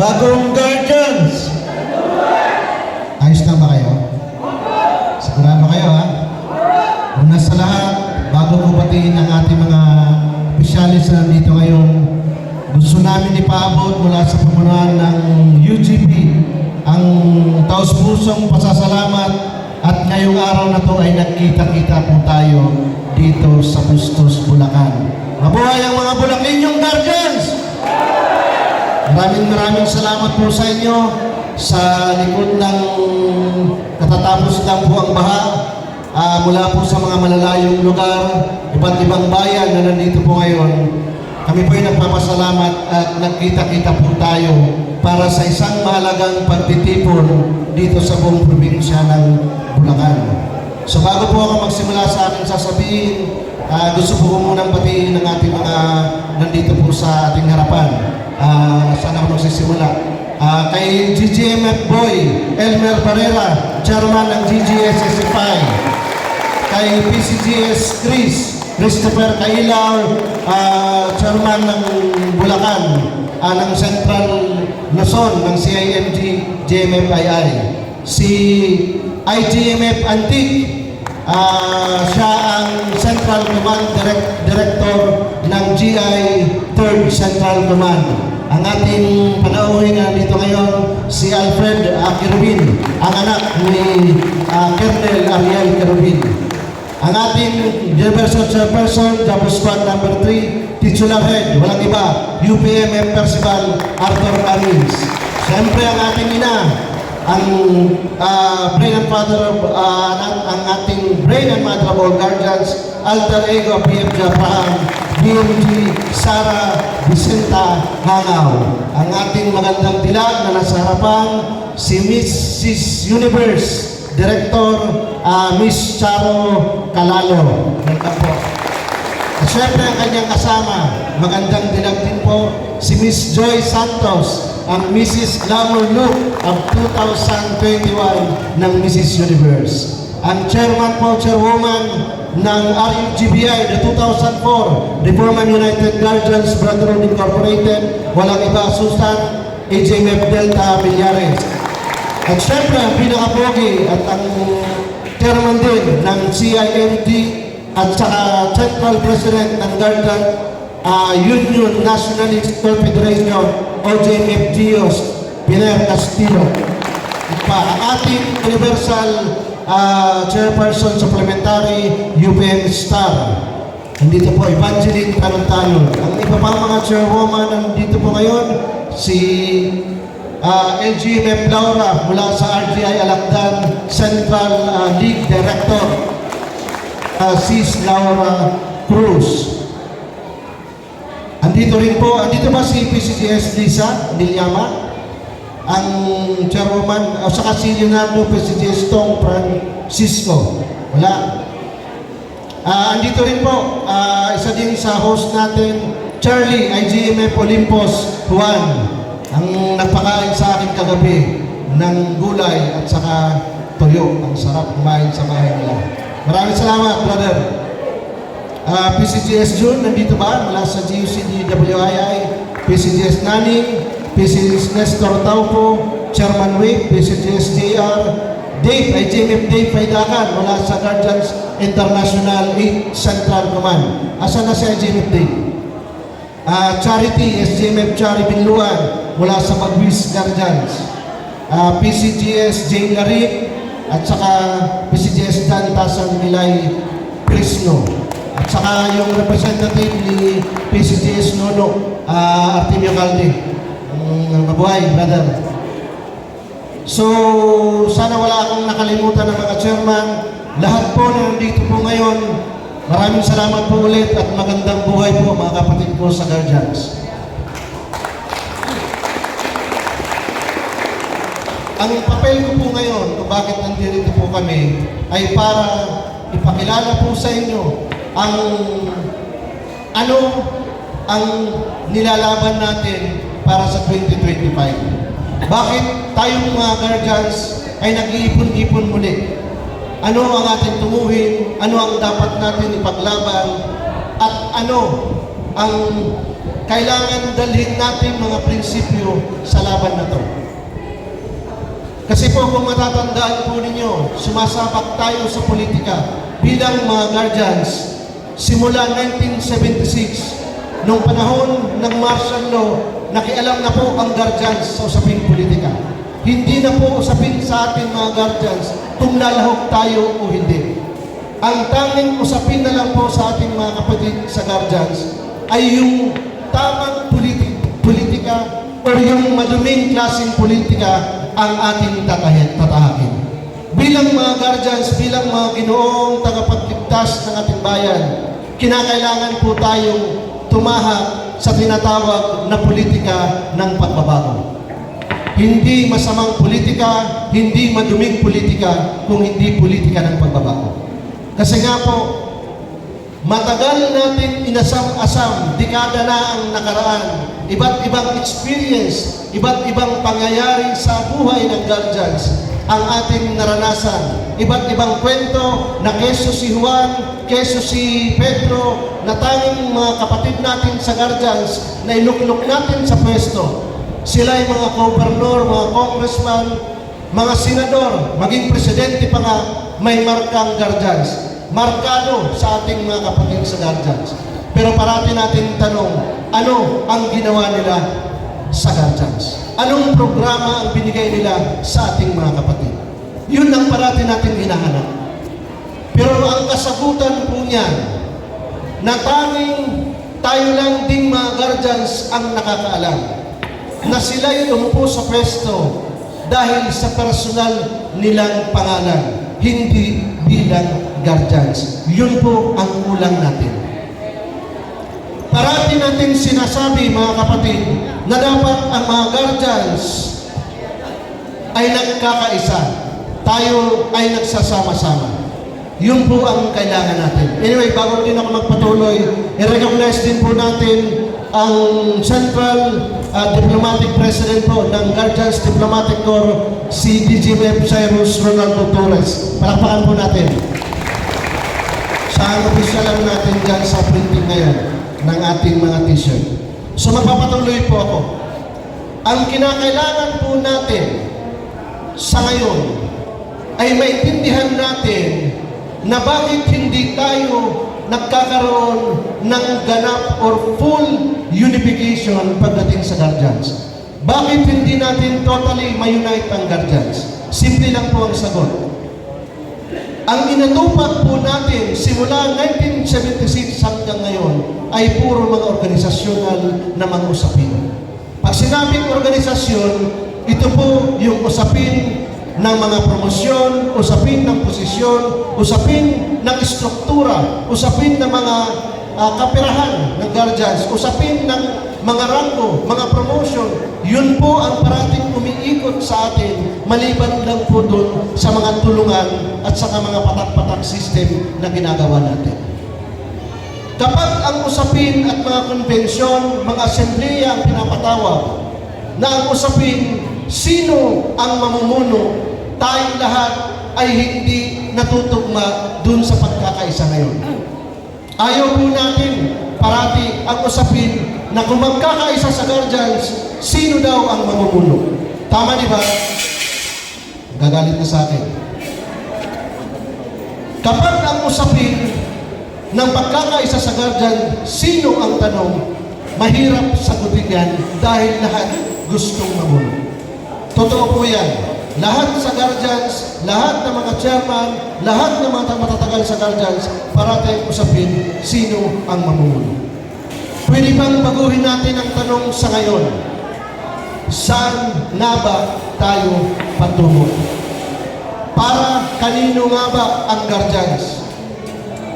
Bagong guardians! Ayos na ba kayo? Sigurado kayo ha? Una sa lahat, bago ko batiin ang ating mga opisyalis na nandito ngayon, gusto namin ipaabot mula sa pamunuan ng UGP ang taos-pusong pasasalamat at ngayong araw na to ay nagkita-kita po tayo dito sa Bustos, Bulacan. Mabuhay ang mga Bulakenyong guardians! Maraming salamat po sa inyo sa likod ng katatapos lang po ang baha mula po sa mga malalayong lugar, iba't ibang bayan na nandito po ngayon. Kami po ay nagpapasalamat at nagkita-kita po tayo para sa isang mahalagang pagtitipon dito sa buong probinsya ng Bulacan. So bago po ako magsimula sa aking sasabihin, gusto po munang batiin ng ating mga nandito po sa ating harapan. Saan ako magsisimula? Kay GGMF Boy, Elmer Barrera, Chairman ng GGSSFI. Kay PCGS Christopher Kailar, Chairman ng Bulacan, ng Central Luzon, ng CIMG GMFII. Si IGMF Antique, siya ang Central Command Director ng GI 3rd Central Command. Ang ating panauhin na dito ngayon, si Alfred Kerubin, ang anak ni Colonel Ariel Kerubin. Ang ating Universal Chairperson, Job Squad number 3, Titular Head, walang iba, UPMF Percival Arthur Amins. Siyempre ang ating ina, ang brain and father of ang ating brain and mother of all guardians, alter ego PF Japan, BMG Sara Vicenta Hangaw. Ang ating magandang dilag na nasa harapan, si Mrs. Universe Director Miss Charo Calalo. Welcome po. At syempre ang kanyang kasama, magandang dilag din po, si Miss Joy Santos, ang Mrs. Glamour Look of 2021 ng Mrs. Universe. Ang chairman po, chairwoman ng RUGBI the 2004 Reforman United Guardians Brotherhood Incorporated, walang iba, Susan AJMF Delta Villares. At syempre ang pinakapogi at ang chairman din ng CIMD at saka Central President ng Guardian Union Nationalist Confederation OJMF Gios Piner Castillo. Ang ating Universal Chairperson Supplementary UPM Star. Nandito po Evangeline Tanong-Tanong. Ang iba pang mga chairwoman nandito po ngayon, si LGMF Laura mula sa RGI Alakdan Central League Director, Sis Laura Cruz. Andito rin po, andito ba si PCGS Lisa Nilyama? Ang chairwoman, o saka si Leonardo PCGS Tong Francisco. Wala. Andito rin po, isa din sa host natin, Charlie, IGMF Olympus Juan, ang nagpakain sa akin kagabi ng gulay at saka toyo. Ang sarap kumain sa bahay nila. Maraming salamat, brother. PCGS June, nandito ba? Mula sa GUCDWII, PCGS Naning, PCGS Nestor Taupo, Chairman Wake, PCGS JR, Dave, IGMF Dave Paidakan, mula sa Guardians International 8 Central Command. Asan na si IGMF Dave? Charity, SGMF Chari Binluan, mula sa Magwis Guardians. PCGS Jane Larik, at saka PCGS Dan Tasan Milay Prisno. At saka yung representative ni PCGS Nono, Artemio Calde. Mabuhay, brother. So, sana wala akong nakalimutan ng mga chairman. Lahat po na nandito po ngayon, maraming salamat po ulit at magandang buhay po mga kapatid po sa Guardians. Ang papel ko po ngayon kung bakit nandito po kami ay para ipakilala po sa inyo ang ano ang nilalaban natin para sa 2025. Bakit tayong mga Guardians ay nag-iipon-ipon muli? Ano ang ating tunguhin? Ano ang dapat natin ipaglaban? At ano ang kailangan dalhin natin mga prinsipyo sa laban na to. Kasi po kung matatandaan po ninyo, sumasabak tayo sa politika bilang mga guardians simula 1976, nung panahon ng martial law, nakialam na po ang guardians sa usaping politika. Hindi na po usapin sa ating mga guardians kung lalahok tayo o hindi. Ang tanging usapin na lang po sa ating mga kapatid sa guardians ay yung tamang politika o yung maduming klaseng politika ang ating tatahakin. Bilang mga guardians, bilang mga ginoong tagapagligtas ng ating bayan, kinakailangan po tayong tumahak sa tinatawag na politika ng pagbabago. Hindi masamang politika, hindi maduming politika, kung hindi politika ng pagbabago. Kasi nga po, matagal natin inasam-asam, dekada na ang nakaraan, iba't ibang experience, iba't ibang pangyayari sa buhay ng guardians ang ating naranasan. Iba't ibang kwento na keso si Juan, keso si Pedro, na tanging mga kapatid natin sa guardians na inuklok natin sa pwesto. Sila ay mga gobernador, mga congressman, mga senador, maging presidente pa nga, may markang guardians. Markado sa ating mga kapatid sa guardians. Pero parati natin tanong, ano ang ginawa nila sa guardians? Anong programa ang binigay nila sa ating mga kapatid? Yun ang parati natin hinahanap. Pero ang kasagutan po niyan, na tanging tayo lang ding mga guardians ang nakakaalam, na sila'y umupo sa pwesto dahil sa personal nilang pangalan, hindi bilang guardians. Yun po ang kulang natin. Parati natin sinasabi, mga kapatid, na dapat ang mga guardians ay nagkakaisa. Tayo ay nagsasama-sama. Yun po ang kailangan natin. Anyway, bago din ako magpatuloy, i-recognize din po natin ang Central Diplomatic President po ng Guardians Diplomatic Corps, si DGMF Cyrus Ronaldo Torres. Palakpakan po natin. Saan official lang natin dyan sa printing ngayon ng ating mga t-shirt. So magpapatuloy po ako. Ang kinakailangan po natin sa ngayon ay maintindihan natin na bakit hindi tayo nagkakaroon ng ganap or full unification pagdating sa guardians. Bakit hindi natin totally ma-unite ang guardians? Simple lang po ang sagot. Ang inatupag po natin simula 1976 hanggang ngayon ay puro mga organisasyonal na mga usapin. Pag sinabing organisasyon, ito po yung usapin ng mga promosyon, usapin ng posisyon, usapin ng struktura, usapin ng mga kapirahan ng guardians, usapin ng mga ranggo, mga promotion. Yun po ang parating umiikot sa atin, maliban lang po doon sa mga tulungan at sa mga patak-patak system na ginagawa natin. Kapag ang usapin at mga konbensyon, mga asembleya ang pinapatawag, na ang usapin, sino ang mamumuno, tayong lahat ay hindi natutugma dun sa pagkakaisa ngayon. Ayaw po natin parati ang usapin na kung magkakaisa sa guardians, sino daw ang mamumuno. Tama di ba? Gagalit na sa akin. Kapag ang usapin ng pagkakaisa sa guardian, sino ang tanong, mahirap sagutin yan dahil lahat gustong mamuno. Totoo po yan. Lahat sa guardians, lahat ng mga chairman, lahat ng mga matatagal sa guardians, parating usapin sino ang mamumuno. Pwede bang baguhin natin ang tanong sa ngayon? Saan nga ba tayo patungo? Para kanino nga ba ang guardians?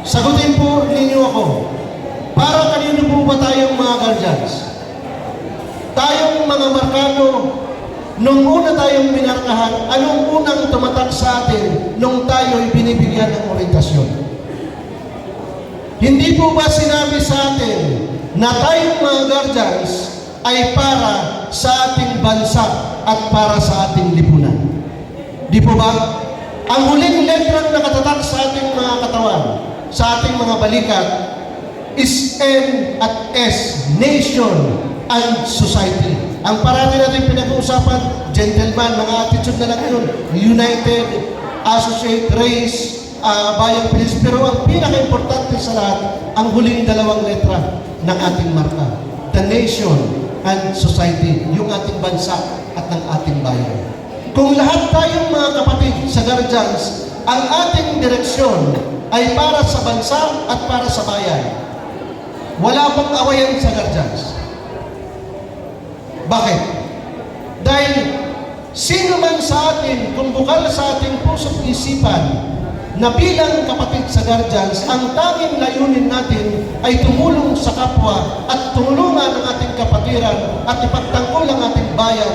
Sagutin po ninyo ako. Para kanino po ba tayong mga guardians? Tayong mga markado, nung una tayong minarkahan, anong unang tumatak sa atin nung tayo'y binibigyan ng orientasyon? Hindi po ba sinabi sa atin na tayong mga guardians ay para sa ating bansa at para sa ating lipunan? Di po ba? Ang huling letrang nakatatak sa ating mga katawan, sa ating mga balikat, is N at S, nation and society. Ang parati natin pinag-uusapan, gentleman, mga attitude na lang yun, united, associate, race, bayang Pilis. Pero ang pinaka-importante sa lahat, ang huling dalawang letra ng ating marka, the nation and society, yung ating bansa at ng ating bayan. Kung lahat tayong mga kapatid sa Guardians, ang ating direksyon ay para sa bansa at para sa bayan, wala pong awayan sa Guardians. Bakit? Dahil sino man sa atin, kung bukal sa ating puso't isipan, na bilang kapatid sa Guardians, ang tanging layunin natin ay tumulong sa kapwa at tulungan ang ating kapatiran at ipagtanggol ang ating bayan.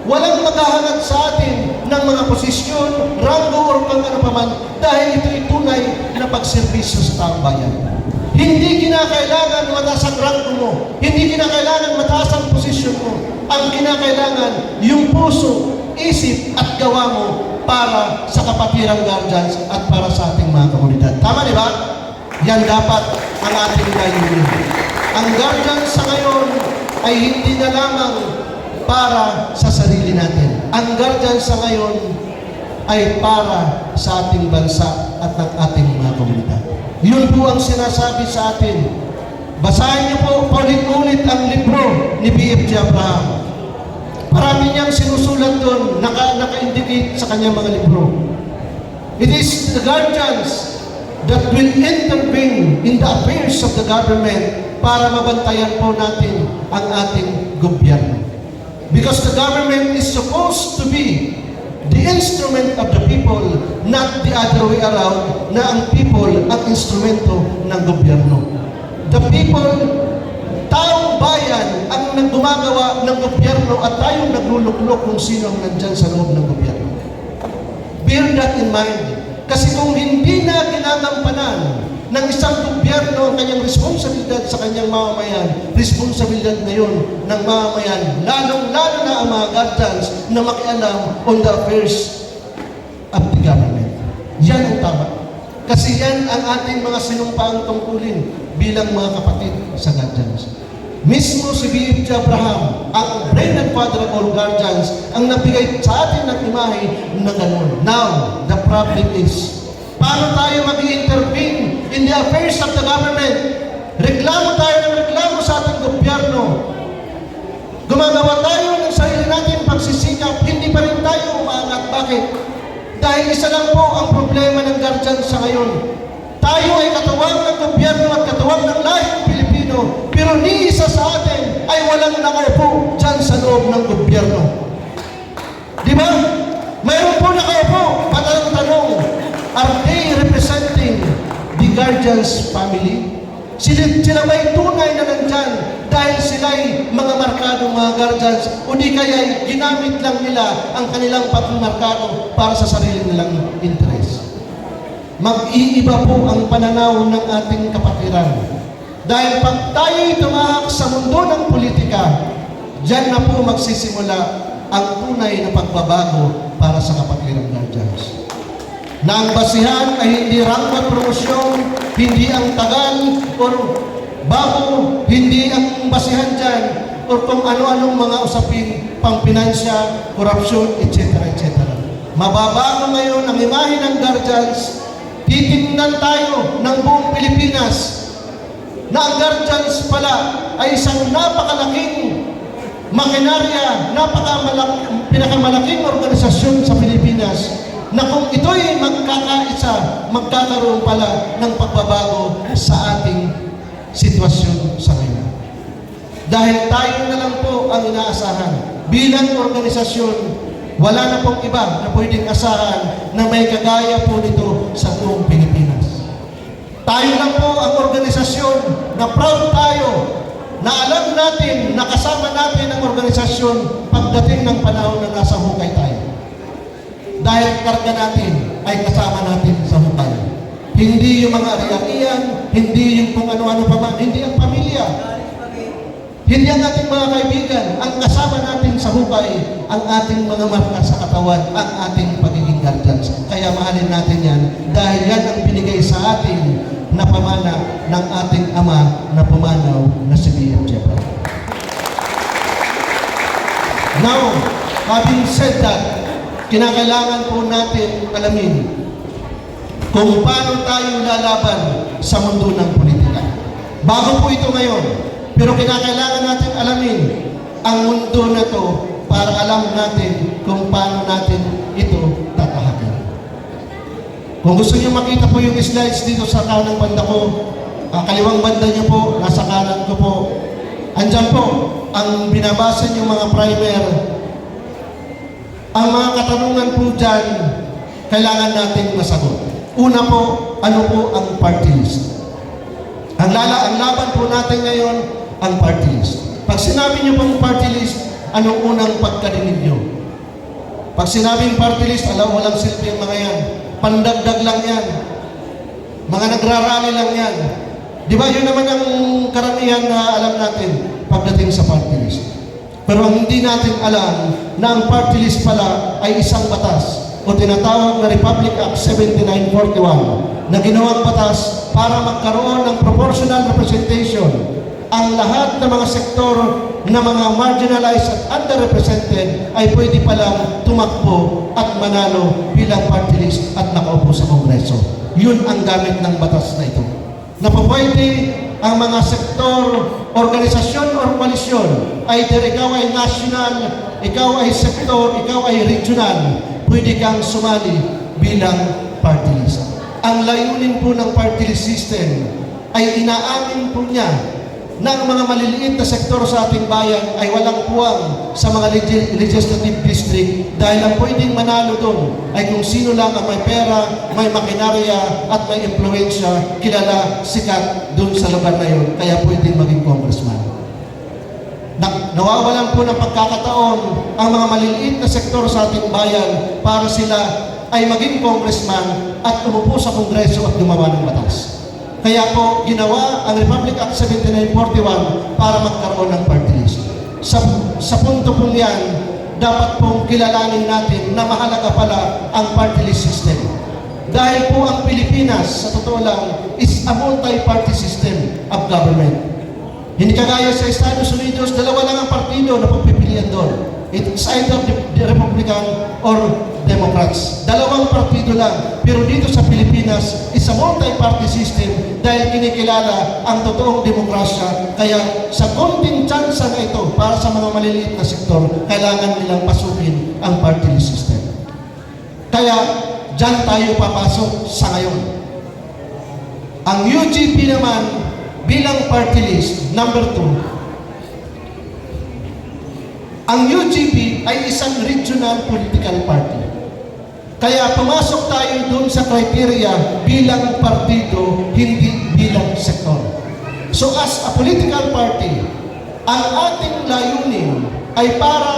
Walang maghahangad sa atin ng mga posisyon, ranggo, o kung ano paman, dahil ito'y tunay na pagserbisyo sa taong bayan. Hindi kinakailangan mataas ang ranggo mo, hindi kinakailangan mataas ang posisyon mo. Ang kinakailangan, yung puso, isip at gawa mo para sa kapatirang Guardians at para sa ating mga komunidad. Tama, di ba? Yan dapat ang ating layunin. Ang Guardians sa ngayon ay hindi na lamang para sa sarili natin. Ang Guardians sa ngayon ay para sa ating bansa at ng ating mga komunidad. Yun po ang sinasabi sa atin. Basahin niyo po paulit-ulit ang libro ni B.F.J. Abraham. Marami niyang sinusulat doon, naka-indicate sa kanyang mga libro. It is the Guardians that will intervene in the affairs of the government para mabantayan po natin ang ating gobyerno. Because the government is supposed to be the instrument of the people, not the other way around, na ang people ang instrumento ng gobyerno. The people, taong bayan ang gumagawa ng gobyerno at tayong nagluluklok kung sino ang nandyan sa loob ng gobyerno. Bear that in mind. Kasi kung hindi na ginagampanan ng isang gobyerno ang kanyang responsibilidad sa kanyang mamamayan, responsibilidad na yun ng mamamayan, lalong-lalo na ang mga Guardians na makialam on the affairs of the government. Yan ang tama. Kasi yan ang ating mga sinumpaang tungkulin bilang mga kapatid sa Guardians. Mismo si B.F.J. Abraham, ang brain and father of all Guardians, ang nabigay sa atin ng imahe na gano'n. Now, the problem is, paano tayo mag-intervene in the affairs of the government? Reklamo tayo ng reklamo sa ating gobyerno. Gumagawa tayo ng sarili natin pagsisikap, hindi pa rin tayo umaangat. Bakit? Dahil isa lang po ang problema ng Guardians sa ngayon. Tayo ay katuwang ng gobyerno at katuwang ng lahing Pilipino, pero ni isa sa atin ay walang nakaupo dyan sa loob ng gobyerno. Di ba? Mayroon po nakaupo, patanong-tanong, are they representing the Guardians family? Sila ba'y tunay na nandyan dahil sila'y mga markadong mga Guardians o di kaya'y ginamit lang nila ang kanilang pagmarkado para sa sarili nilang interest? Mag-iiba po ang pananaw ng ating kapatiran. Dahil pag tayo'y tumahak sa mundo ng politika, diyan na po magsisimula ang tunay na pagbabago para sa kapatirang Guardians. Na ang basihan ay hindi rank at promosyon, hindi ang tagal o bago, hindi ang basihan dyan o kung ano-anong mga usapin, pang-pinansya, korupsyon, etc. etc. Mababago ngayon ang imahe ng Guardians. Titingnan tayo ng buong Pilipinas na ang Guardians pala ay isang napakalaking makinarya, pinakamalaking organisasyon sa Pilipinas na kung ito'y magkakaisa, magkakaroon pala ng pagbabago sa ating sitwasyon sa ngayon. Dahil tayo na lang po ang inaasahan. Bilang organisasyon, wala na pong iba na pwedeng asahan na may kagaya po nito sa buong Pilipinas. Tayo lang po ang organisasyon na proud tayo, na alam natin, na kasama natin ang organisasyon pagdating ng panahon na nasa hukay tayo. Dahil karga natin ay kasama natin sa hukay. Hindi yung mga ari-arian, hindi yung kung ano-ano pa man, hindi ang pamilya. Hindi ang ating mga kaibigan, ang kasama natin sa hukay, ang ating mga marka sa katawan, ang ating pagiging Guardians. Kaya mahalin natin yan dahil yan ang binigay sa atin na pamana ng ating ama na pumanaw na si B.M. Jebra. Now, having said that, kinakailangan po natin alamin kung paano tayo lalaban sa mundo ng politika. Bago po ito ngayon, pero kinakailangan natin alamin ang mundo na to para alam natin kung paano natin ito tatahakin. Kung gusto niyo makita po yung slides dito sa kanang banda ko, kaliwang banda niyo po, nasa kanan ko po, andyan po ang binabasa niyo mga primer. Ang mga katanungan po dyan, kailangan natin masagot. Una po, ano po ang party list? Ang laban po natin ngayon, ang party list. Pag sinabi niyo pong party list, anong unang pagkadinig niyo? Pag sinabing party list, alam, walang silbi yung mga yan. Pandagdag lang yan. Mga nagrarally lang yan. Di ba, yun naman ang karamihan na alam natin pagdating sa party list. Pero ang hindi natin alam na ang party list pala ay isang batas o tinatawag na Republic Act 7941 na ginawang batas para magkaroon ng proportional representation ang lahat ng mga sektor na mga marginalized at underrepresented ay pwede palang tumakbo at manalo bilang party list at nakaupo sa Kongreso. Yun ang gamit ng batas na ito. Na pwede ang mga sektor, organisasyon o koalisyon, either ikaw ay national, ikaw ay sektor, ikaw ay regional, pwede kang sumali bilang party list. Ang layunin po ng party list system ay inaamin po niya na ang mga maliliit na sektor sa ating bayan ay walang puwang sa mga legislative district dahil ang pwedeng manalo doon ay kung sino lang ang may pera, may makinarya at may impluensya, kilala, sikat doon sa lugar na yun, kaya pwedeng maging congressman. Nawawalan po ng pagkakataon ang mga maliliit na sektor sa ating bayan para sila ay maging congressman at umupo sa Kongreso at gumawa ng batas. Kaya po, ginawa ang Republic Act 7941 para magkaroon ng party list. Sa punto pong yan, dapat pong kilalanin natin na mahalaga pala ang party list system. Dahil po ang Pilipinas, sa totoo lang, is a multi-party system of government. Hindi kagaya sa Estados Unidos, dalawa lang ang partido na pagpipilian doon. It's either the Republican or Democrats. Dalawang partido lang. Pero dito sa Pilipinas, is a multi-party system dahil kinikilala ang totoong demokrasya. Kaya sa konting tsansa na ito, para sa mga maliliit na sektor, kailangan nilang pasukin ang party list system. Kaya, dyan tayo papasok sa ngayon. Ang UGP naman, bilang party list, number 2, ang UGP ay isang regional political party. Kaya pumasok tayo dun sa criteria bilang partido, hindi bilang sektor. So as a political party, ang ating layunin ay para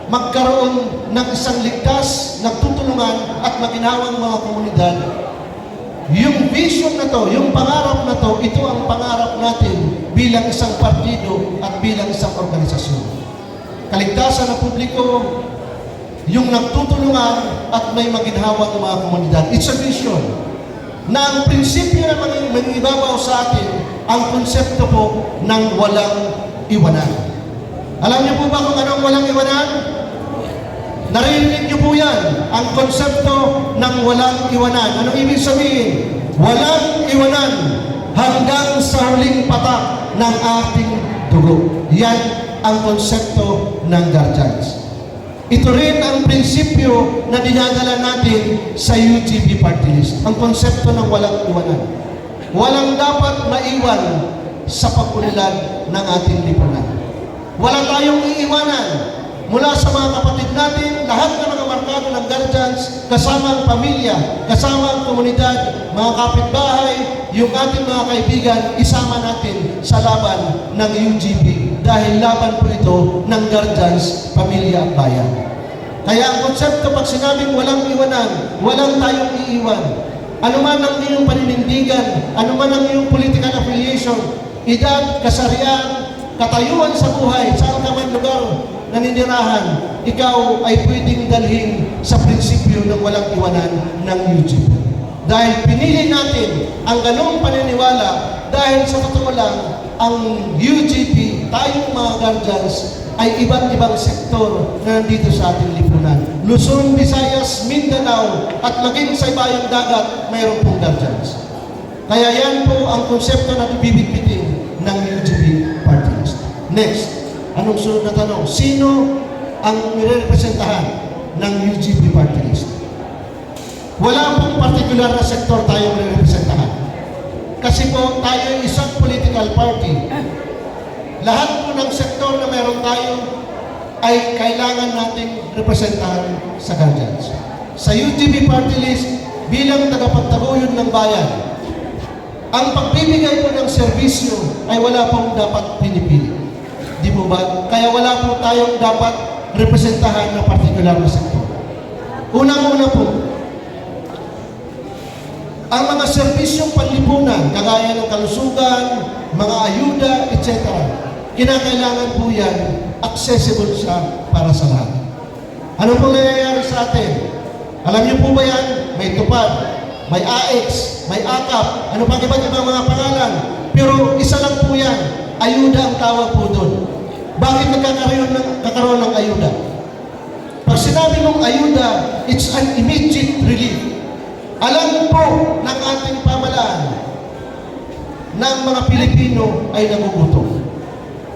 magkaroon ng isang ligtas, nagtutulungan at maginhawang mga komunidad. Yung vision na to, yung pangarap na to, ito ang pangarap natin bilang isang partido at bilang isang organisasyon. Kaligtasan ng publiko, yung nagtutulungan at may maginhawang mga komunidad. It's a vision na ang prinsipyo na mangibabaw sa atin ang konsepto po ng walang iwanan. Alam niyo po ba kung anong walang iwanan? Narinig niyo po yan, ang konsepto ng walang iwanan. Anong ibig sabihin? Walang iwanan hanggang sa huling patak ng ating dugo. Yan ang konsepto ng Guardians. Ito rin ang prinsipyo na dinadala natin sa UGP party list. Ang konsepto ng walang iwanan. Walang dapat maiwan sa pag-unlad ng ating lipunan. Wala tayong iiwanan mula sa mga kapatid natin, lahat ng mga markado ng Guardians, kasama ang pamilya, kasama ang komunidad, mga kapitbahay, yung ating mga kaibigan, isama natin sa laban ng UGP. Dahil laban po ito ng Guardians, pamilya at bayan. Kaya ang konsepto, pag sinabing walang iwanan, walang tayong iiwan. Ano man ang iyong paninindigan, ano man ang iyong political affiliation, edad, kasarian, katayuan sa buhay, saan ka man lugar naninirahan, ikaw ay pwedeng dalhin sa prinsipyo ng walang iwanan ng UGP. Dahil pinili natin ang ganong paniniwala dahil sa totoo lang, ang UGP, tayong mga guardians, ay iba't ibang sektor na nandito sa ating lipunan. Luzon, Visayas, Mindanao, at maging sa ibayong dagat, mayroon pong guardians. Kaya yan po ang konsepto na bibitbitin ng UGP party list. Next, anong sunod na tanong? Sino ang nirepresentahan ng UGP party list? Wala pong particular na sektor tayong nirepresentahan. Kasi po tayo ay isang political party. Lahat po ng sektor na meron tayo ay kailangan nating representahan sa guardians. Sa UGP party list, bilang tagapagtaguyod ng bayan, ang pagbibigay po ng serbisyo ay wala pong dapat pinipili. Di po ba? Kaya wala po tayong dapat representahan na particular na sektor. Unang-una po, ang mga serbisyong panlipunan, kagaya ng kalusugan, mga ayuda, etc., kinakailangan po yan, accessible siya para sa lahat. Ano po nangyayari sa atin? Alam niyo po ba yan? May tupad, may AX, may AKAP, ano pang iba't ibang mga pangalan. Pero isa lang po yan, ayuda ang tawag po doon. Bakit nagkakaroon ng ayuda? Pag sinabi mong ayuda, it's an immediate relief. Alam po ng ating pamalaan ng mga Pilipino ay nagugutom.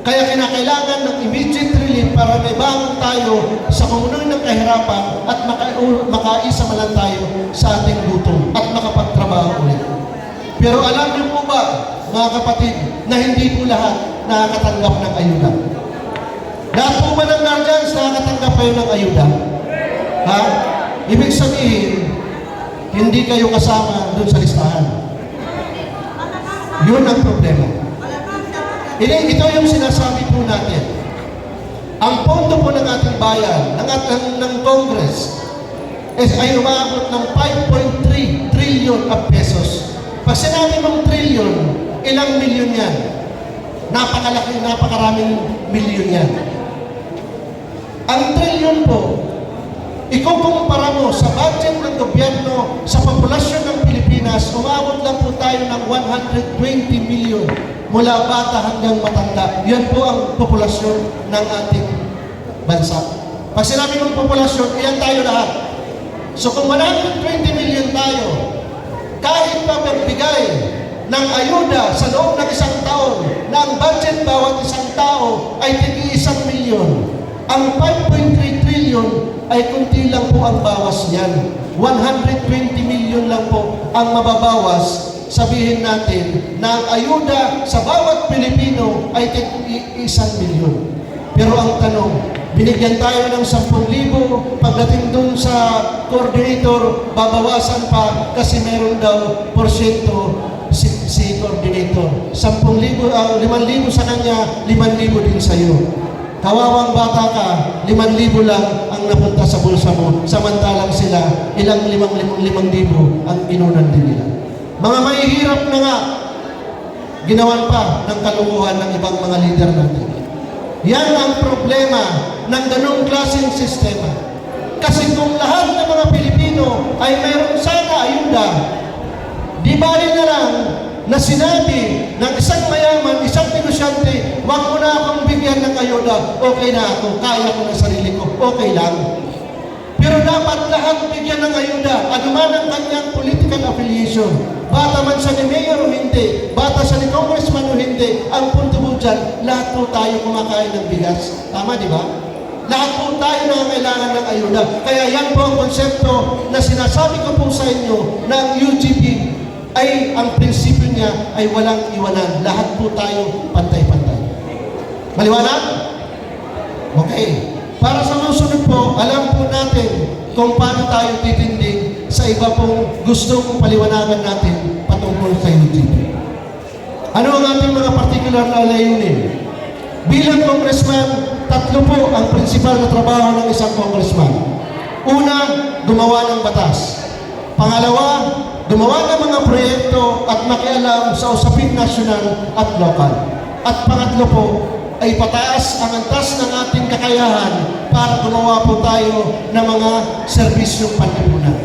Kaya kinakailangan ng immediate relief para may bangon tayo sa kumunoy ng kahirapan at makaisa man tayo sa ating gutom at makapagtrabaho ulit. Pero alam niyo po ba, mga kapatid, na hindi po lahat nakakatanggap ng ayuda? Lahat po ba ng guardians nakakatanggap kayo ng ayuda? Ha? Ibig sabihin, hindi kayo kasama doon sa listahan. Yun ang problema. Ito yung sinasabi po natin. Ang pondo po ng ating bayan, ng Congress, ay umabot ng 5.3 trillion of pesos. Pag sinabi mong trillion, ilang milyon yan? Napakaraming milyon yan. Ang trillion po, ikukumpara mo sa budget ng gobyerno sa populasyon ng Pilipinas, umabot lang po tayo ng 120 million mula bata hanggang matanda. Yan po ang populasyon ng ating bansa. Pag sinabi ng populasyon, iyan tayo lahat. So kung 120 million tayo, kahit pa magbigay ng ayuda sa loob ng isang taon, na ang budget bawat isang tao ay tig-1 milyon, ang 5.3 trillion ay kunti lang po ang bawas niyan. 120 million lang po ang mababawas. Sabihin natin na ang ayuda sa bawat Pilipino ay 1 milyon. Pero ang tanong, binigyan tayo ng 10,000, pagdating dun sa coordinator, babawasan pa kasi meron daw porsyento si coordinator. 5,000 sa kanya, 5,000 din sa'yo. Kawawang bata ka, 5,000 lang ang napunta sa bulsa mo, samantalang sila, ilang 5,000 ang inunan din nila. Mga mahihirap na nga, ginawan pa ng kalukuhan ng ibang mga leader natin. Yan ang problema ng ganong klaseng sistema. Kasi kung lahat ng mga Pilipino ay mayroon sana ayuda, di bali na lang na sinabi ng isang mayaman, isang negosyante, wag mo na akong bigyan ng ayuda, okay na ako, kaya ko ng sarili ko, okay lang. Pero dapat lahat bigyan ng ayuda, anuman ang kanyang political affiliation. Bata man siya ni Mayor o hindi, bata siya ni Congressman o hindi, ang punto po dyan, lahat po tayo kumakain ng bigas. Tama, di ba? Lahat po tayo na kailangan ng ayuda. Kaya yan po ang konsepto na sinasabi ko po sa inyo na ang UGP ay ang prinsipyo niya ay walang iwanan. Lahat po tayo pantay-pantay. Maliwanag? Okay. Para sa susunod po, alam po natin kung paano tayo titindig sa iba pong gustong paliwanagan natin patungkol sa UGP. Ano ang ating mga particular na layunin? Bilang congressman, 3 po ang prinsipal na trabaho ng isang congressman. Una, gumawa ng batas. Pangalawa, gumawa ng mga proyekto at makialam sa usaping nasyonal at lokal. At pangatlo po, ay pataas ang antas ng ating kakayahan para gumawa po tayo ng mga serbisyong panlipunan.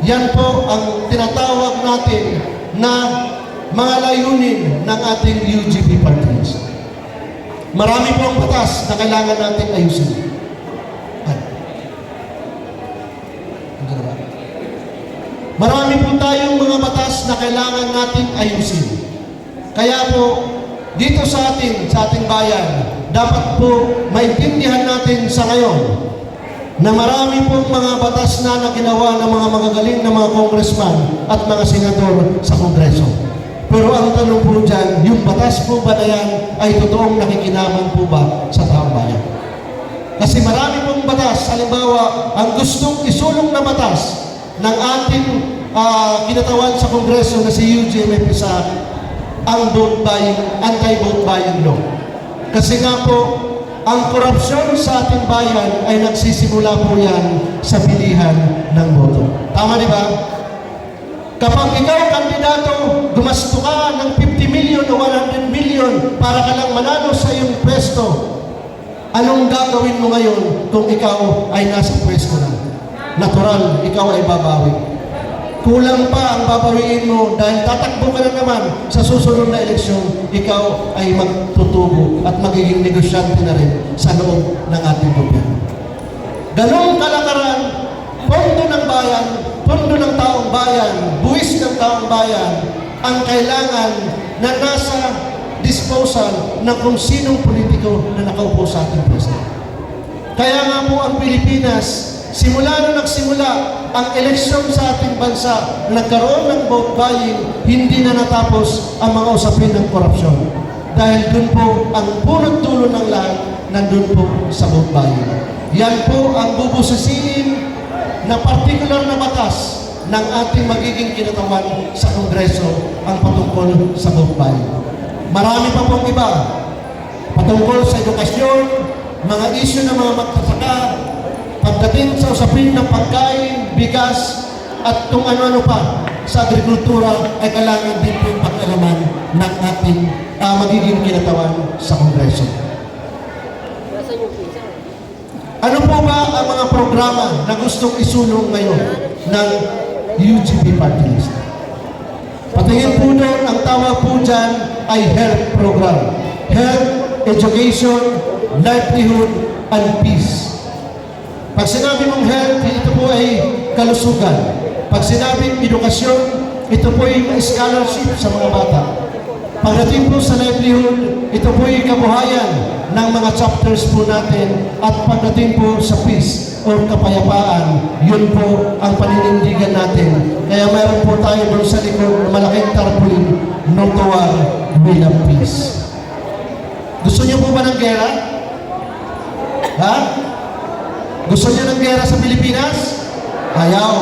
Yan po ang tinatawag natin na mga layunin ng ating UGB party list. Marami pong batas na kailangan natin ayusin. Marami po tayong mga batas na kailangan natin ayusin. Kaya po, dito sa ating bayan, dapat po maintindihan natin sa ngayon na marami pong mga batas na ginawa ng mga magagaling na mga congressman at mga senador sa Kongreso. Pero ang tanong po dyan, yung batas po ba na yan ay totoong nakikinabang po ba sa taong bayan? Kasi marami pong batas, halimbawa, ang gustong isulong na batas ng ating kinatawan sa Kongreso na si Eugene Mepisa, ang anti-vote buying law. Kasi nga po, ang korupsyon sa ating bayan ay nagsisimula po yan sa bilihan ng boto. Tama di ba? Kapag ikaw, kandidato, gumasto ka ng 50 million o 100 million para ka lang manalo sa iyong pwesto, anong gagawin mo ngayon kung ikaw ay nasa pwesto na? Natural, ikaw ay babawi. Kulang pa ang babawiin mo dahil tatakbo ka na naman sa susunod na eleksyon, ikaw ay magtutubo at magiging negosyante na rin sa loob ng ating gobyerno. Ganong kalakaran, pondo ng bayan, pondo ng taong bayan, buwis ng taong bayan, ang kailangan na nasa disposal ng kung sinong politiko na nakaupo sa ating pwesto. Kaya nga po ang Pilipinas, simula nung nagsimula ang eleksyon sa ating bansa, nagkaroon ng vote buying, hindi na natapos ang mga usapin ng korupsyon. Dahil dun po ang punot dulo ng lahat, nandun po sa vote buying. Yan po ang bubusisiin na partikular na batas ng ating magiging kinatawan sa Kongreso ang patungkol sa vote buying. Marami pa pong iba patungkol sa edukasyon, mga isyu ng mga magtataka, pagdating sa usapin ng pagkain, bigas, at kung ano-ano pa sa agrikultura ay kailangan din po pag-alaman ng ating magiging kinatawan sa Kongreso. Ano po ba ang mga programa na gustong isulong ngayon ng UGB party list? Patingin po doon, ang tawag po dyan ay health program. Health, education, livelihood, and peace. Pag sinabi mong health, ito po ay kalusugan. Pag sinabing edukasyon, ito po ay scholarship sa mga bata. Pagdating po sa livelihood, ito po ay kabuhayan ng mga chapters po natin. At pagdating po sa peace o kapayapaan, yun po ang paninindigan natin. Kaya mayroon po tayo doon sa likod na malaking tarpaulin, Notuar Bilang Peace. Gusto niyo po ba ng gera? Ha? Gusto niyo ng gera sa Pilipinas? Ayaw.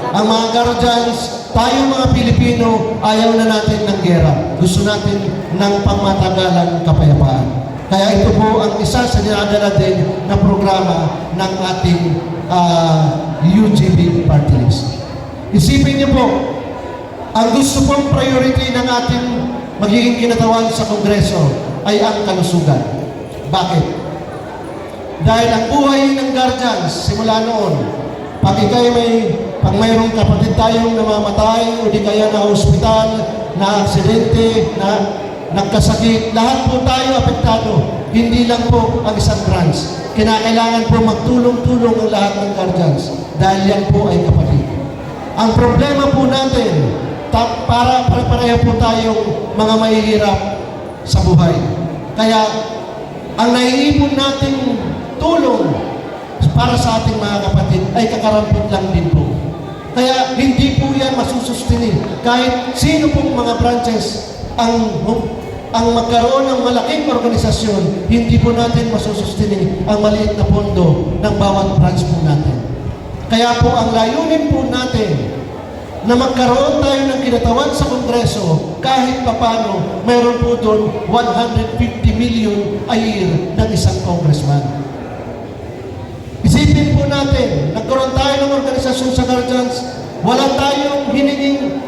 Ang mga guardians, tayong mga Pilipino, ayaw na natin ng gera. Gusto natin ng pangmatagalang kapayapaan. Kaya ito po ang isa sa dinadala din na programa ng ating UGB party list. Isipin niyo po, ang gusto pong priority ng ating magiging kinatawan sa Kongreso ay ang kalusugan. Bakit? Dahil ang buhay ng guardians, simula noon, pag mayroong kapatid tayong namamatay o di kaya na hospital, na aksidente, na nagkasakit, lahat po tayo apektado. Hindi lang po ang isang branch. Kinakailangan po magtulong-tulong ang lahat ng guardians dahil yan po ay kapatid. Ang problema po natin, para pareho po tayong mga mahihirap sa buhay. Kaya, ang naiipon nating tulong para sa ating mga kapatid ay kakarampot lang din po. Kaya hindi po yan masusustinin. Kahit sino pong mga branches ang magkaroon ng malaking organisasyon, hindi po natin masusustinin ang maliit na pondo ng bawat branch po natin. Kaya po ang layunin po natin na magkaroon tayo ng kinatawan sa Kongreso, kahit papano, mayroon po doon 150 million a year ng isang congressman. Isipin po natin, nagkaroon tayo ng organisasyon sa guardians, wala tayong hininging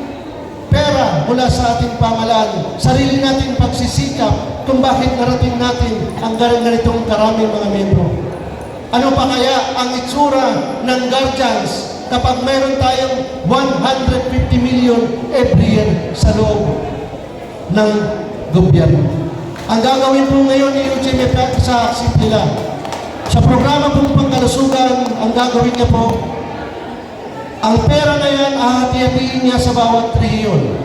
pera mula sa ating pamahalaan, sarili nating pagsisikap kung bakit narating natin ang ganitong karaming mga membro. Ano pa kaya ang itsura ng guardians kapag mayroon tayong 150 million every year sa loob ng gobyerno. Ang gagawin po ngayon ni UGMF sa simple lang. Sa programa pong pangkalusugan, ang gagawin niya po, ang pera na yan, ahati-hatiin niya sa bawat rehiyon.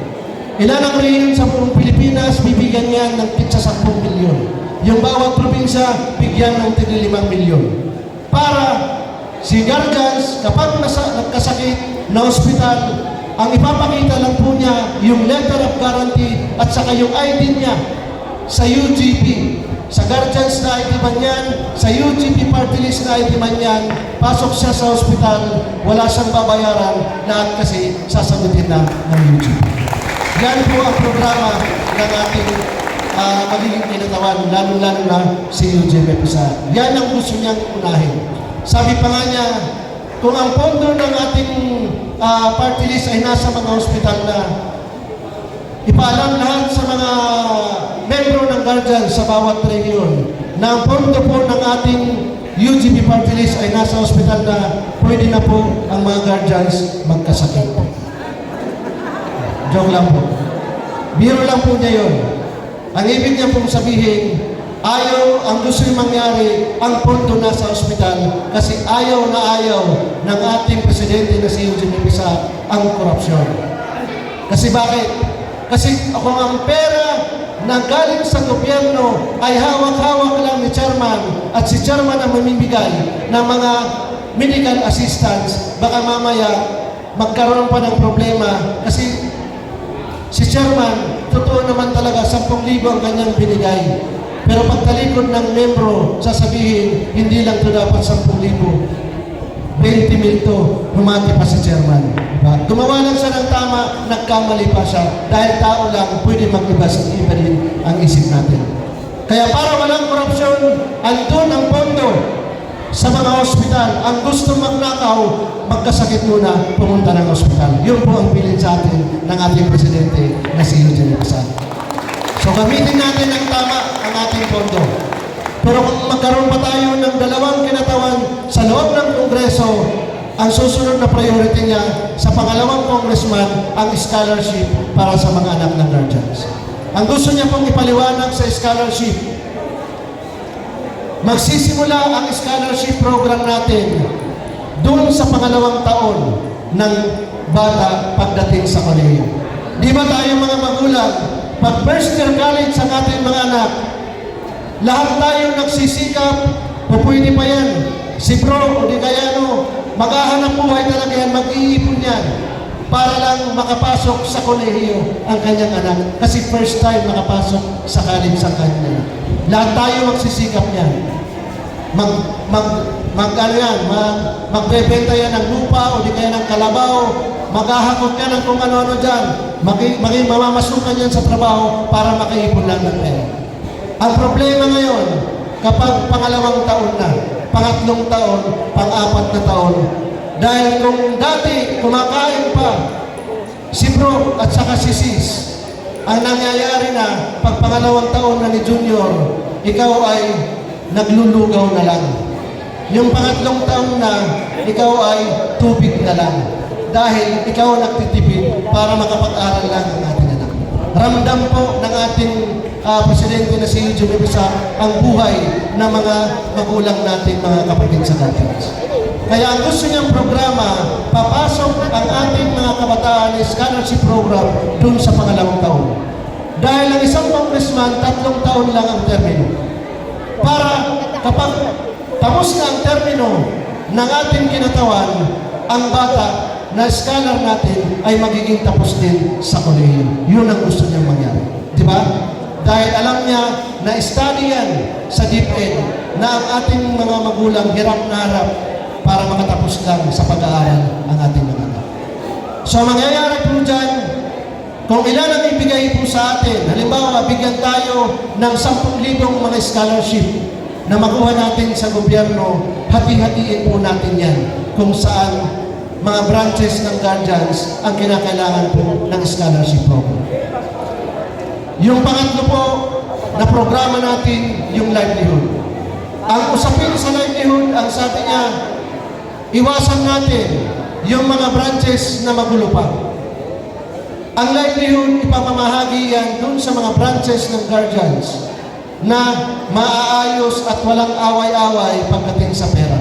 Ilan ang rehiyon sa buong Pilipinas, bibigyan niya ng kitsa 10 milyon. Yung bawat probinsya, bigyan ng 5 milyon. Para si guardians, kapag nagkasakit na ospital, ang ipapakita lang po niya yung letter of guarantee at saka yung ID niya sa UGP. Sa guardians na ID man yan, sa UGP party list na ID man yan, pasok siya sa ospital, wala siyang babayaran, lahat kasi sasagutin na ng UGP. Yan po ang programa ng ating magiging kinatawan, lalo-lalo na si UGMF isa. Yan ang gusto niyang unahin. Sabi pa nga niya, kung ang pondo ng ating party list ay nasa mga ospital na, ipaalam lahat sa mga membro ng guardian sa bawat rehiyon na ang pondo po ng ating UGP party list ay nasa ospital na pwede na po ang mga guardians magkasakit. Joke lang po. Biro lang po niya yun. Ang ibig niya pong sabihin, ayaw, ang gusto yung mangyari, ang pondo nasa ospital kasi ayaw na ayaw ng ating presidente na si Eugene Pisa ang korupsyon. Kasi bakit? Kasi kung ang pera na galing sa gobyerno ay hawak-hawak lang ni chairman at si chairman ang mamimigay ng mga medical assistance, baka mamaya magkaroon pa ng problema kasi si chairman, totoo naman talaga, 10,000 ang kanyang binigay. Pero pagtalikod ng membro, sasabihin, hindi lang ito dapat 10,000. 20 mil to, humati pa si chairman. Diba? Gumawa lang siya ng tama, nagkamali pa siya. Dahil tao lang, pwede mag-iba din ang isip natin. Kaya para walang korupsyon, andun ang pondo sa mga ospital. Ang gusto magnakaw, magkasakit muna, pumunta ng ospital. Yun po ang bilin sa atin ng ating presidente na si Eugene Pisa. So gamitin natin ang tama ang ating pondo. Pero kung magkaroon pa tayo ng dalawang kinatawan sa loob ng Kongreso, ang susunod na priority niya sa pangalawang congressman ang scholarship para sa mga anak ng guardians. Ang gusto niya pong ipaliwanag sa scholarship, magsisimula ang scholarship program natin doon sa pangalawang taon ng bata pagdating sa kolehiyo. Di ba tayo mga magulang, pag first year college ang ating mga anak, lahat tayo nagsisikap, o pwede pa yan, si bro o di kaya maghahanap buhay talaga yan, mag-iipon yan, para lang makapasok sa kolehiyo ang kanyang anak. Kasi first time makapasok sa college sa kanya. Lahat tayo magsisikap niyan. Magbebenta yan ng lupa o di kaya ng kalabaw, maghahakot yan ng kung ano-ano dyan, mamamasukan yan sa trabaho para makaipon lang ng pera. Ang problema ngayon, kapag pangalawang taon na, pangatlong taon, pang-apat na taon, dahil kung dati kumakain pa si bro at saka si sis, ang nangyayari na, pag pangalawang taon na ni Junior, ikaw ay naglulugaw na lang. Yung pangatlong taon na, ikaw ay tubig na lang. Dahil ikaw nagtitipid para makapag-aral lang ang ating anak. Ramdam po ng ating presidente na si Eugene Pisa ang buhay ng mga magulang natin, mga kapatid sa guardians. Kaya ang gusto niyang programa, papasok ang ating mga kabataan na scholarship program dun sa pangalawang taon. Dahil ang isang congressman, 3 taon lang ang termino. Para kapag tapos na ang termino ng ating kinatawan, ang bata na scholar natin ay magiging tapos din sa kolehiyo. Yun ang gusto niyang mangyari. Di ba? Dahil alam niya na study yan sa DepEd na ang ating mga magulang hirap na harap para makatapos lang sa pag-aaral ang ating mga anak. So mangyayari po dyan, kung ilan ang ibigay po sa atin, halimbawa, bigyan tayo ng 10,000 mga scholarship na makuha natin sa gobyerno, hati-hatiin po natin yan kung saan mga branches ng guardians ang kinakailangan po ng scholarship program. Yung pangatlo po na programa natin, yung livelihood. Ang usapin sa livelihood, ang sabi niya, iwasan natin yung mga branches na magulo pa. Ang livelihood, ipamamahagi yan dun sa mga branches ng guardians na maaayos at walang away-away pagdating sa pera.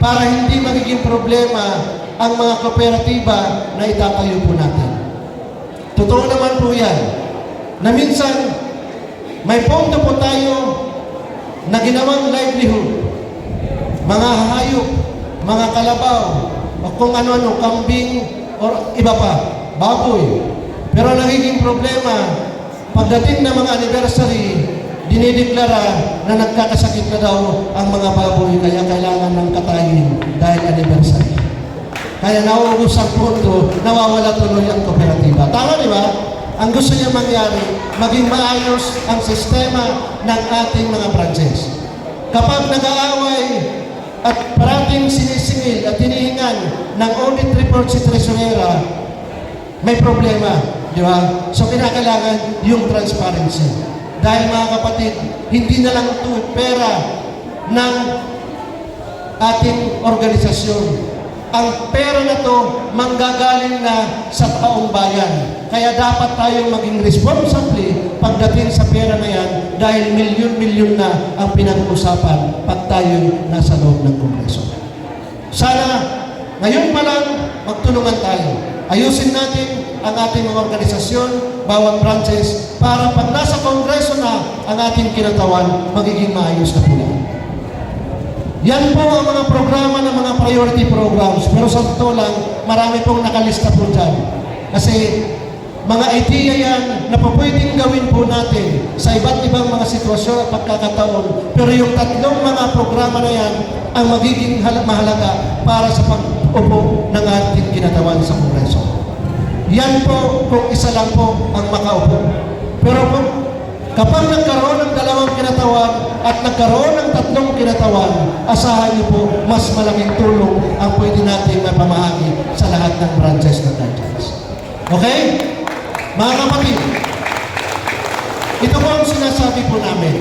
Para hindi magiging problema ang mga kooperatiba na itatayo po natin. Totoo naman po yan, na minsan may pondo po tayo na ginawang livelihood. Mga hayop, mga kalabaw, o kung ano-ano, kambing, o iba pa, baboy. Pero nagiging problema, pagdating ng mga anniversary, dinideklara na nagkakasakit na daw ang mga baboy, kaya kailangan ng katayin dahil anniversary. Kaya nauubos ang pondo, nawawala tuloy ang kooperatiba. Tama, di ba? Ang gusto niya mangyari, maging maayos ang sistema ng ating mga branches. Kapag nag-aaway at parating sinisingil at hinihingan ng audit report si Tresurera, may problema, di ba? So, kinakailangan yung transparency. Dahil mga kapatid, hindi na lang ito pera ng ating organisasyon. Ang pera na to manggagaling na sa taong bayan. Kaya dapat tayong maging responsibly pagdating sa pera na yan dahil milyon-milyon na ang pinag-uusapan pag tayo nasa loob ng Kongreso. Sana ngayon pa lang magtulungan tayo. Ayusin natin ang ating mga organisasyon, bawat branches, para pag nasa Kongreso na ang ating kinatawan, magiging maayos na po lang. Yan po ang mga programa ng mga priority programs. Pero sa totoo lang, marami pong nakalista po dyan. Kasi mga idea yan na po pwedeng gawin po natin sa iba't ibang mga sitwasyon at pagkakataon. Pero yung tatlong mga programa na yan ang magiging mahalaga para sa pag-upo ng ating kinatawan sa Kongreso. Yan po kung isa lang po ang makaupo. Pero kapag nagkaroon ng dalawang kinatawan at nagkaroon ng tatlong kinatawan, asahan niyo po, mas malaking tulong ang pwede natin mapamahagi sa lahat ng branches ng guardians. Okay? Mga kapatid, ito po ang sinasabi po namin.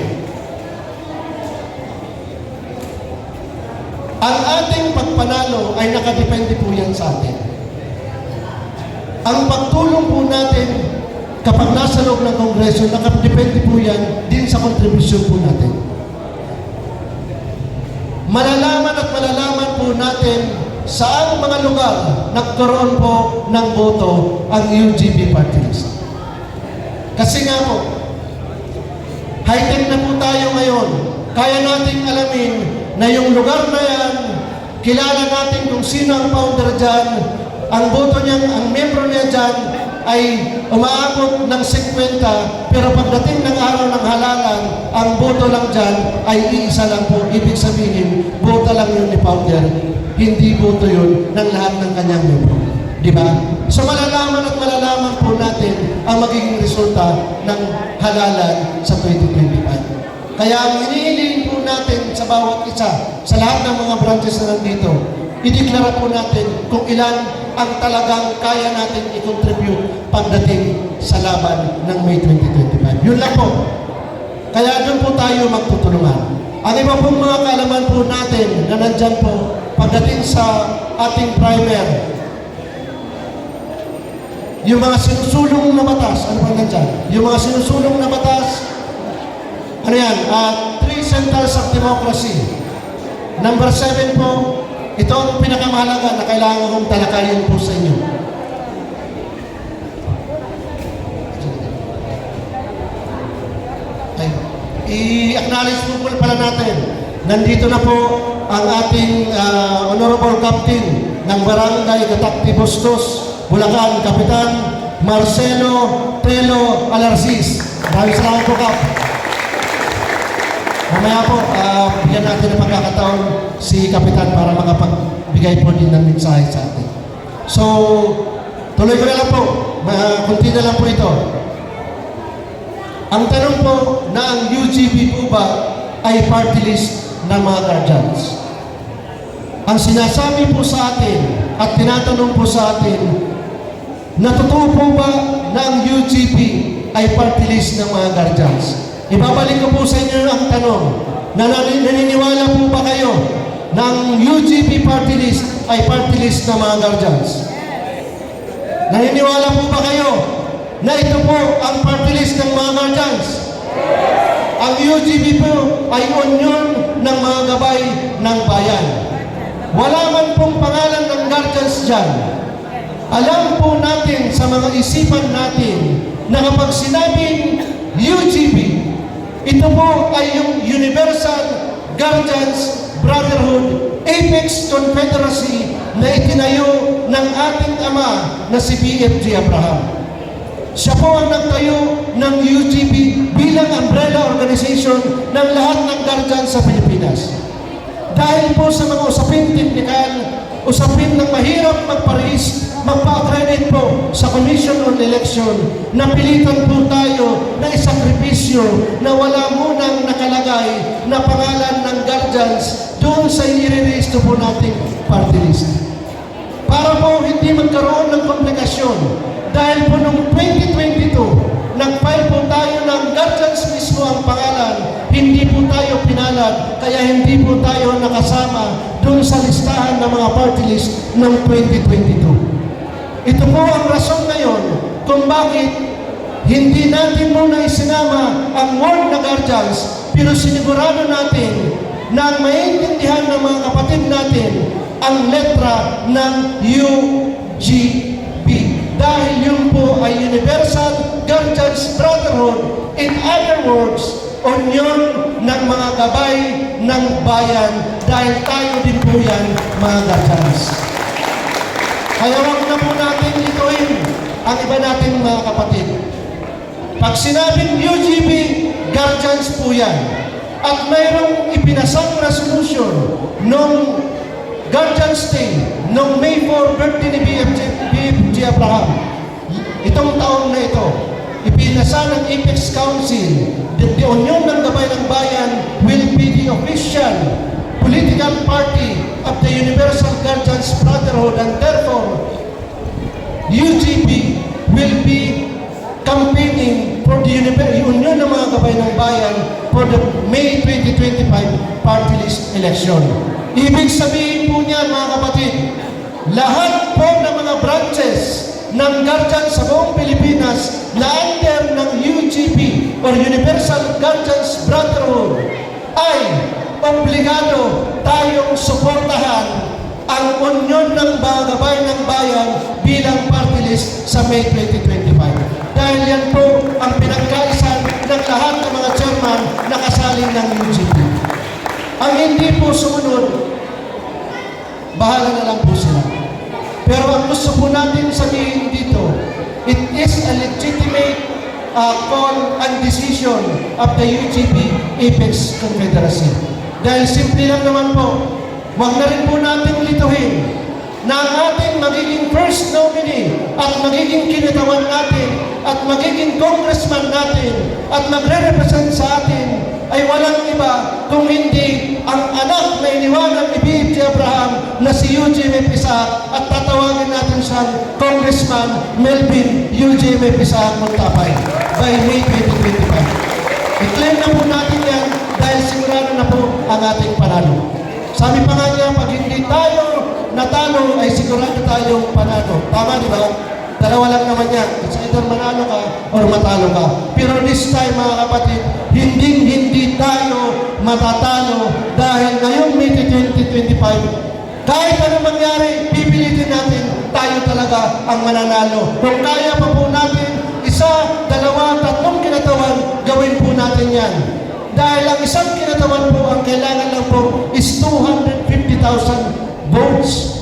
Ang ating pagpanalo ay nakadepende po yan sa atin. Ang pagtulong po natin kapag nasa loob ng Kongreso, nakadepende po yan din sa kontribusyon po natin. Malalaman at malalaman po natin saang mga lugar nagkaroon po ng boto ang UGB party list. Kasi nga po, high-tech na po tayo ngayon. Kaya nating alamin na yung lugar na yan, kilala natin kung sino ang founder dyan, ang boto niya, ang membro niya dyan, ay umaabot ng 50, pero pagdating ng araw ng halalan, ang boto lang dyan ay iisa lang po. Ibig sabihin, boto lang yun ni founder, hindi boto yun ng lahat ng kanyang membro. Di ba? So malalaman at malalaman po natin ang magiging resulta ng halalan sa 2025. Kaya ang inihiling po natin sa bawat isa, sa lahat ng mga branches na nandito, ideklara po natin kung ilan ang talagang kaya natin i-contribute pagdating sa laban ng May 2025. Yun lang po. Kaya doon po tayo magtutulungan. Ang iba pong mga kaalaman po natin na nandyan po pagdating sa ating primer, yung mga sinusulong na batas, ano pa nandyan? Yung mga sinusulong na batas, ano yan? 3 centers of democracy. Number 7 po, ito ang pinakamahalaga na kailangan kong talakayin po sa inyo. I-acknowledge po pala natin. Nandito na po ang ating Honorable Captain ng Barangay Gatakti Bustos, Bulacan, Kapitan Marcelo Telo Alarcis. Maraming salamat po, Kap. Mamaya po, bigyan natin ng pagkakataon si Kapitan para makapagbigay po din ng mensahe sa atin. So, tuloy ko na lang po. Kunti na lang po ito. Ang tanong po na ang UGB po ba ay party list ng mga guardians? Ang sinasabi po sa atin at tinatanong po sa atin, natotoo po ba na ang UGB ay party list ng mga guardians? Ibabalik ko po sa inyo ang tanong, naniniwala po ba kayo ng UGP party list ay party list ng mga guardians? Naniniwala po ba kayo na ito po ang party list ng mga guardians? Ang UGP po ay union ng mga gabay ng bayan. Wala man pong pangalan ng guardians dyan. Alam po natin sa mga isipan natin na kapag sinabing UGP, ito po ay yung Universal Guardians Brotherhood Apex Confederacy na itinayo ng ating ama na si BFG Abraham. Siya po ang nagtayo ng UGP bilang umbrella organization ng lahat ng guardians sa Pilipinas. Dahil po sa mga usapin teknikal, usapin ng mahirap magpa-accredit po sa Commission on Election, napilitan po tayo na isakripisyo na wala munang nakalagay na pangalan ng guardians doon sa i-release po nating party list. Para po hindi magkaroon ng komplikasyon, dahil po noong 2022, nag-file po tayo ng guardians mismo ang pangalan, hindi po tayo pinalad, kaya hindi po tayo nakasama doon sa listahan ng mga party list ng 2022. Ito po ang rason ngayon kung bakit hindi natin muna isinama ang word na guardians, pero sinigurado natin na maintindihan ng mga kapatid natin ang letra ng UGB. Dahil yun po ay Universal Guardians Brotherhood. In other words, union ng mga gabay ng bayan, dahil tayo din po yan mga guardians. Kaya huwag na po natin ituin ang iba nating mga kapatid. Pag sinabing UGB, guardians po yan. At mayroong ipinasang resolution nung Guardians Day, nung May 4 birthday ni BFG Abraham. Itong taon na ito, ipinasa ng Apex Council that the Union ng Gabay ng Bayan will be the official political party of the Universal Guardians Brotherhood, and therefore UGB will be campaigning for the Union ng mga Gabay ng Bayan for the May 2025 party list election. Ibig sabihin po niyan mga kapatid, lahat po ng mga branches ng guardians sa buong Pilipinas na under ng UGB or Universal Guardians Brotherhood ay obligado tayong suportahan ang union ng mga gabay ng bayan bilang party list sa May 2025. Dahil yan po ang pinagkaisan ng lahat ng mga chairman na kasali ng UGB. Ang hindi po sumunod, bahala na lang po sila. Pero ang gusto po natin sabihin dito, it is a legitimate call and decision of the UGB Apex Confederacy. Dahil simple lang naman po, huwag na rin po natin lituhin na ang ating magiging first nominee at magiging kinatawan natin at magiging congressman natin at magre-represent sa atin ay walang iba kung hindi ang anak na iniwanan ni BFG Abraham na si UGM Pisa, at tatawagin natin siyang Congressman Melvin UGM Pisa Montapay by May 2025. I-claim na po natin yan dahil sigurado na po ang ating panalo. Sabi pa nga niya, pag hindi tayo natalo ay sigurado tayong panalo. Tama, di ba? Dalawa lang naman yan. It's either manalo ka or matalo ka. Pero this time, mga kapatid, hindi tayo matatalo dahil ngayong May 2025, kahit ano mangyari, pipilitin natin, tayo talaga ang mananalo. Kung kaya pa po natin, isa, dalawa, tatlong kinatawan, gawin po natin yan. Dahil ang isang kinatawan po, ang kailangan lang po is 250,000 votes.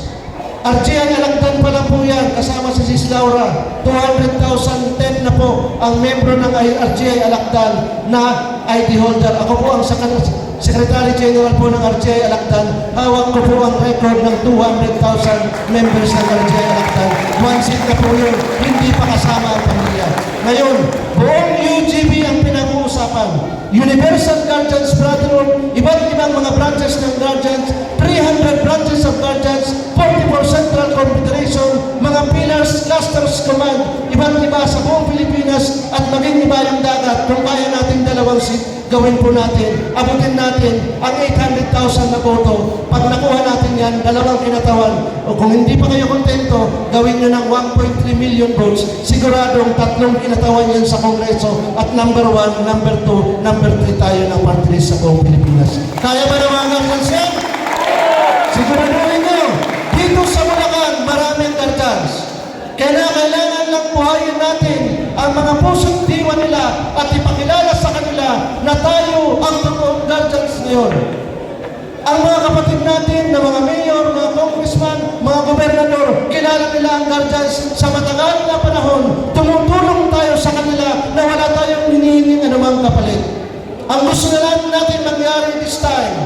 RGI Alacdan pa lang po yan, kasama si Sis Laura. 200,010 na po ang membro ng RGI Alacdan na ID holder. Ako po ang Secretary General po ng RGI Alacdan. Hawak ko po ang record ng 200,000 members ng RGI Alacdan. One seat na po yun, hindi pa kasama ang pamilya. Ngayon, buong UGB ang pinag-uusapan. Universal Guardians Brotherhood, iba't ibang mga branches ng Guardians, 300 branches of Guardians, 44 Central Confederation, mga pillars, clusters, command, iba't iba sa buong Pilipinas at maging iba yung dagat kung kaya natin 2 seat, gawin po natin, abutin natin ang 800,000 na boto. Pag nakuha natin yan, dalawang kinatawan. O kung hindi pa kayo kontento, gawin nyo ng 1.3 million votes. Siguradong 3 kinatawan yan sa Kongreso. At number 1, number 2, number 3 tayo ng party list sa buong Pilipinas. Kaya ba naman ang Guardians? Siguraduhin nyo, dito sa Bulacan, maraming Guardians. Kailangan lang buhayin natin ang mga puso't diwa nila at ipakilala sa kanila na tayo ang totoong Guardians ngayon. Ang mga kapatid natin na mga mayor, mga congressman, mga gobernador, kilala nila ang Guardians sa matagal na panahon. Tumutulong tayo sa kanila na wala tayong hinihinging anumang kapalit. Ang gusto na lang natin mangyari this time,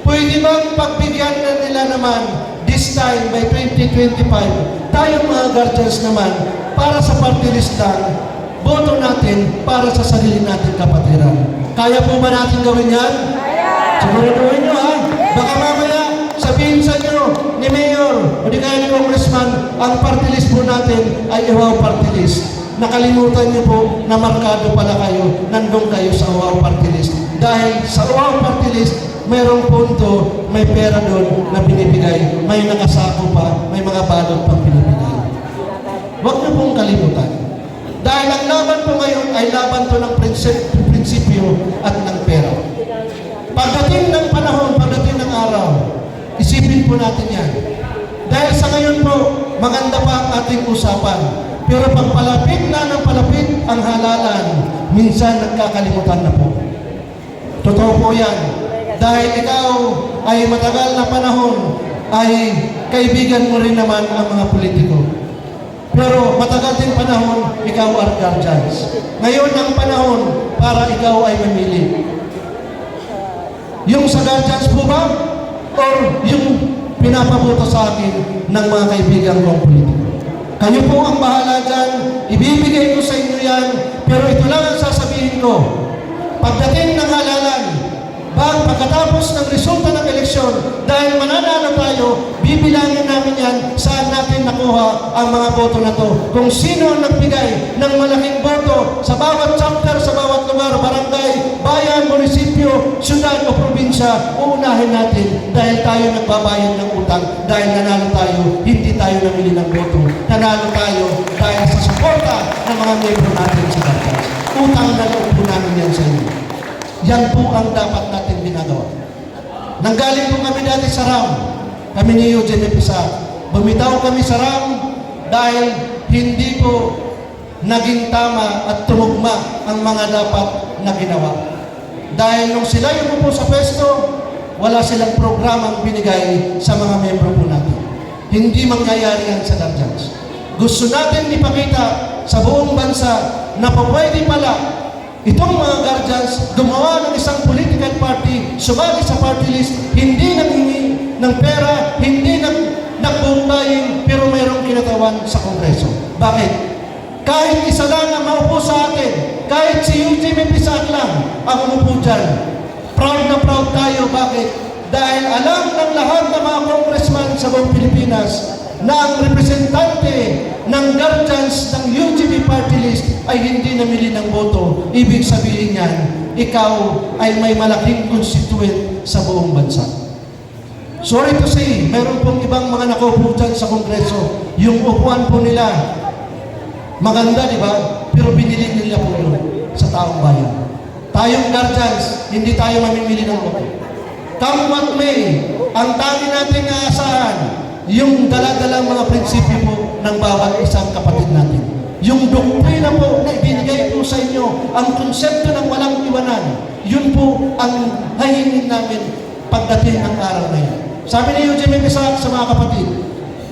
pwede bang pagbigyan na nila naman this time by 2025, tayong mga Guardians naman, para sa party list lang, boto natin para sa sarili natin kapatiran. Kaya po ba natin gawin yan? Siguraduhin nyo ha. Baka mamaya sabihin sa inyo ni Mayor o di kaya ni Congressman, ang party list po natin ay Uhaw Party List. Nakalimutan niyo po na markado pala kayo, nandun kayo sa Uhaw Party List. Dahil sa Uhaw Party List, mayroong punto, may pera doon na binibigay, may nakasako pa, may mga balot pang binibigay. Huwag niyo pong kalimutan. Dahil ang laban po ngayon ay laban to ng prinsipyo at ng pera. Pagdating ng panahon, pagdating ng araw, isipin po natin yan. Dahil sa ngayon po, maganda pa ang ating usapan. Pero pag palapit na ng palapit ang halalan, minsan nagkakalimutan na po. Totoo po yan. Dahil ikaw ay matagal na panahon, ay kaibigan mo rin naman ang mga politiko. Pero matagal din panahon, ikaw ang Guardians. Ngayon ang panahon para ikaw ay mamili. Yung sa Guardians po ba? Or yung pinapabuto sa akin ng mga kaibigan kong politiko? Kayo po ang bahala dyan. Ibibigay ko sa inyo yan. Pero ito lang ang sasabihin ko. Pagdating ng halalan, pagkatapos ng resulta ng eleksyon, dahil mananalo tayo, bibilangin namin yan saan natin nakuha ang mga boto na to. Kung sino ang nagbigay ng malaking boto sa bawat chapter, sa bawat lugar, barangay, bayan, munisipyo, syudad o probinsya, uunahin natin dahil tayo nagbabayad ng utang, dahil nanalo tayo, hindi tayo namili ng boto. Nanalo tayo dahil sa suporta ng mga membro natin sa Guardians. Utang na loob po namin yan sa inyo. Yan po ang dapat natin ginagawa. Nanggaling po kami dati sa RAM. Kami ni Eugene Pisa. Bumitaw kami sa RAM dahil hindi po naging tama at tumugma ang mga dapat na ginawa. Dahil nung sila yung po sa pwesto, wala silang programang binigay sa mga membro po natin. Hindi mangyayari yan sa Guardians. Gusto natin ipakita sa buong bansa na pwede pala itong mga Guardians gumawa ng isang political party, sumali sa party list, hindi nanghingi ng pera, hindi nagbumbay, pero mayroong kinatawan sa Kongreso. Bakit? Kahit isa lang ang maupo sa atin, kahit si Eugene Pisa lang ang umupo dyan, proud na proud tayo. Bakit? Dahil alam ng lahat ng mga congressman sa buong Pilipinas na ang representante ng Guardians ng UGB party list ay hindi namili ng boto. Ibig sabihin niyan, ikaw ay may malaking constituent sa buong bansa. Sorry to say, meron pong ibang mga nakaupo dyan sa Kongreso. Yung upuan po nila, maganda, di ba? Pero binili nila po yun sa taong bayan. Tayong Guardians, hindi tayo mamimili ng boto. Come what may, ang tangi nating aasahan, yung dala-dalang mga prinsipyo po ng bawat isang kapatid natin. Yung doktrina po na ibinigay po sa inyo, ang konsepto ng walang iwanan, yun po ang hahingin namin pagdating ng araw na yun. Sabi ni Eugene Pisa sa mga kapatid,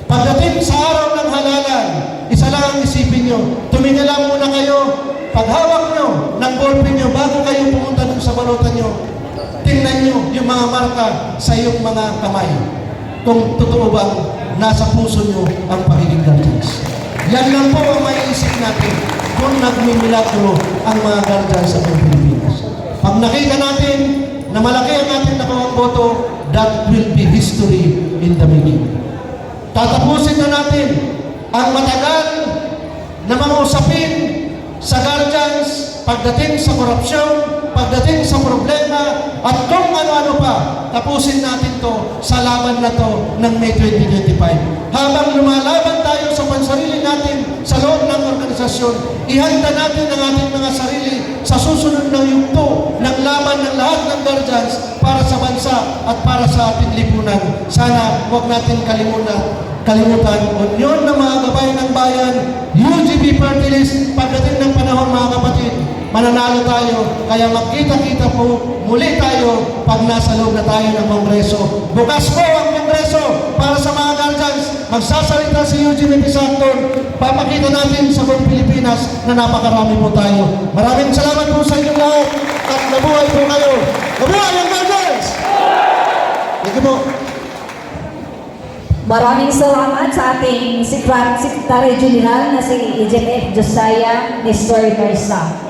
pagdating sa araw ng halalan, isa lang ang isipin nyo, tumingala muna kayo, paghawak nyo ng ballpen nyo, bago kayo pumunta dun sa balutan nyo, tingnan nyo yung mga marka sa iyong mga kamay. Kung totoo bang nasa puso nyo ang pagiging Guardians. Yan lang po ang maiisip natin kung nagmimilagro ang mga Guardians sa Pilipinas. Pag nakita natin na malaki ang ating nakuha boto, that will be history in the making. Tatapusin na natin ang matagal na mga usapin sa Guardians pagdating sa korupsyon, pagdating sa problema at kung ano-ano pa, tapusin natin to sa laban na to ng May 2025. Habang lumalaban tayo sa pansarili natin sa loob ng organisasyon, ihanda natin ang ating mga sarili sa susunod ng yugto ng laban ng lahat ng guardians para sa bansa at para sa ating lipunan. Sana huwag natin kalimutan, Union ng mga gabay ng bayan, UGB Party List, pagdating ng panahon mga kapatid, mananalo tayo. Kaya magkita-kita po muli tayo pag nasa loob na tayo ng Kongreso. Bukas po ang Kongreso para sa mga guardians. Magsasalita si Eugene Pisacton. Papakita natin sa buong Pilipinas na napakarami po tayo. Maraming salamat po sa inyo lahat at nabuhay po kayo. Nabuhay ang guardians! Thank you po. Maraming salamat sa ating Secretary General na si EJF Josiah Nestor Garza.